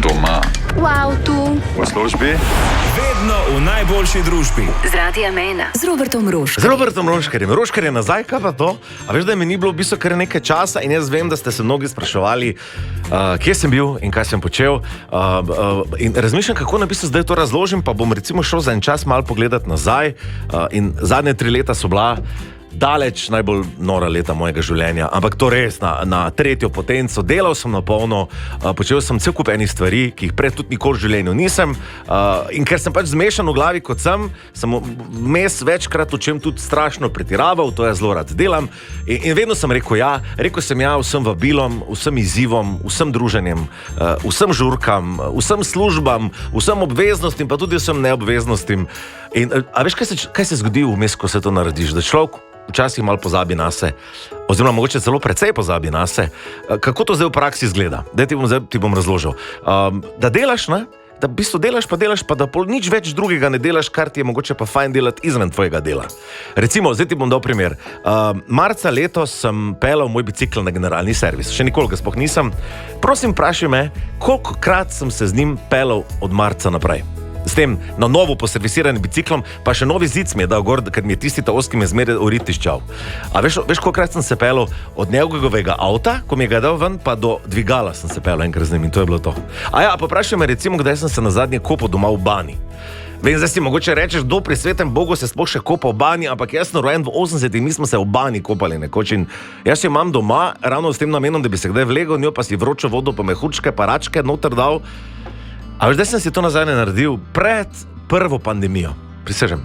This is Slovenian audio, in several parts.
Doma. V avtu. V službi. Vedno v najboljši družbi. Z Radiem 1. Z Robertom Roškarjem. Z Robertom Roškarjem. Roškar je nazaj, kaj pa to? A veš, da mi ni bilo v bistvu kar nekaj časa in jaz vem, da ste se mnogi spraševali, kje sem bil in kaj sem počel. In razmišljam, kako na bistvu zdaj to razložim, pa bom recimo šel za en čas malo pogledat nazaj. In zadnje 3 leta so bila daleč najbolj nora leta mojega življenja, ampak to res na tretjo potenco. Delal sem na polno, počel sem cel kup enih stvari, ki jih prej tudi nikoli v življenju nisem. In ker sem pač zmešan v glavi, kot sem vmes večkrat o čem tudi strašno pretiraval, to jaz zelo rad delam. In vedno sem rekel ja vsem vabilom, vsem izzivom, vsem druženjem, vsem žurkam, vsem službam, vsem obveznostim, pa tudi vsem neobveznostim. A veš, kaj se zgodi vmes, ko se to narediš? Da človek včasih malo pozabi na se, oziroma mogoče celo precej pozabi na se. Kako to zdaj v praksi izgleda? Daj ti bom razložil. Da delaš, ne? Da v bistvu delaš, pa da nič več drugega ne delaš, kar ti je mogoče pa fajn delati izven tvojega dela. Recimo, zdaj ti bom dal primer. Marca letos sem pelal moj bicikl na generalni servis. Še nikoli ga sploh nisem. Prosim, vprašaj me, kolikokrat sem se z njim pelal od marca naprej. S tem na novo poservisiranim biciklom, pa še novi zic mi je dal gor, ker mi je tisti ta oski me zmeraj urit tiščal. A veš, kolikokrat sem se pelal od njegovega avta, ko mi je ga dal ven, pa do dvigala sem se pelal enkrat z njim in to je bilo to. A ja, pa vprašaj me recimo, kdaj sem se nazadnje kopal doma v bani. Vem, zdaj si mogoče rečeš, do pri svetem Bogu se sploh še kopa v bani, ampak jaz sem rojen v 80-ih, mi smo se v bani kopali nekoč in jaz jo imam doma, ravno s tem namenom, da bi se kdaj vlegel v njo, pa si vročo vodo, pa mehučke, pa račke noter dal. A veš, zdaj sem si to nazaj naredil pred prvo pandemijo, prisežem,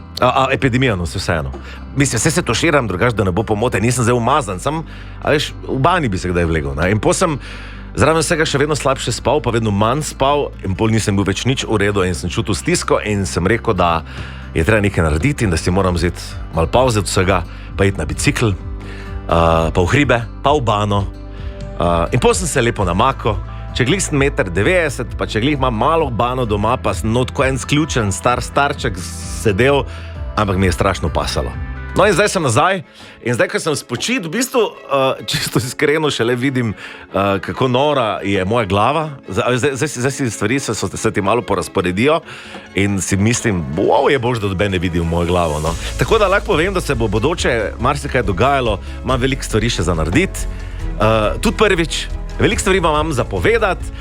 epidemijo, no, vseeno. Mislim, se tuširam, drugače, da ne bo pomote, nisem zdaj umazan, a veš, v bani bi se kdaj vlegel, ne? In po sem zraven vsega še vedno slabše spal, pa vedno manj spal in pol nisem bil več nič v redu in sem čutil stisko in sem rekel, da je treba nekaj narediti in da si moram vzeti malo pavze od vsega, pa iti na bicikl, pa v hribe, pa v bano. In pol sem se lepo namakal. Če glih sem 1,90 m, pa če glih imam malo bano doma, pa sem tako en sključen starček sedel, ampak mi je strašno pasalo. No in zdaj sem nazaj in zdaj, ko sem spočit, v bistvu čisto iskreno šele vidim, kako nora je moja glava. Zdaj si stvari se ti malo porazporedijo in si mislim, je bož, da ne vidi v mojo glavo. No. Tako da lahko povem, da se bo bodoče marsikaj dogajalo, imam veliko stvari še za narediti. Tudi prvič, veliko stvari vam imam zapovedati,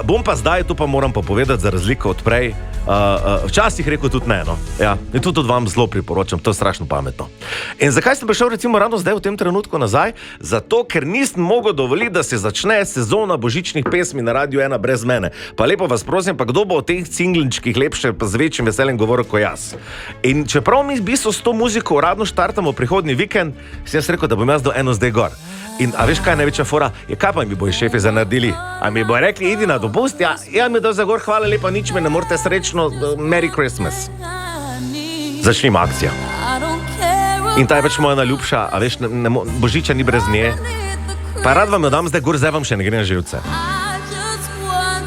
bom pa zdaj, to pa moram pa povedati za razliko od prej, včasih rekel tudi ne, no. Ja, in tudi vam zelo priporočam, to je strašno pametno. In zakaj sem prišel recimo ravno zdaj v tem trenutku nazaj? Zato, ker nisem mogel dovoliti, da se začne sezona božičnih pesmi na Radiu 1 brez mene. Pa lepo vas prosim, pa kdo bo o teh cinglinčkih lepše pa z večjim veseljem govoril kot jaz. In čeprav mi v bistvu s to muziko uradno štartamo prihodnji vikend, sem jaz rekel, da bom jaz do eno zdaj gor. In a veš, kaj je največja fora? Kaj pa mi bojo šefi naredili? A mi bojo rekli, idi na dopust? Ja mi da za gor, hvala lepa, nič me ne morate srečno, Merry Christmas. Začnimo akcijo. In ta je več moja najljubša, a veš, božiča ni brez nje. Pa rad vam jo dam zdaj gor, zdaj vam še ne gre na živce.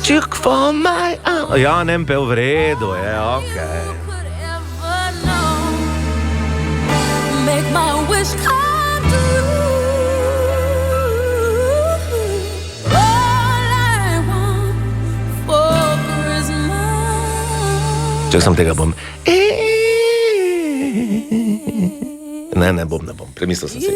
Chick for my own. Ja, nem pel v redu, je, okej. Make my wish come true. Če sem tega bom. Ne bom. Premislil sem si.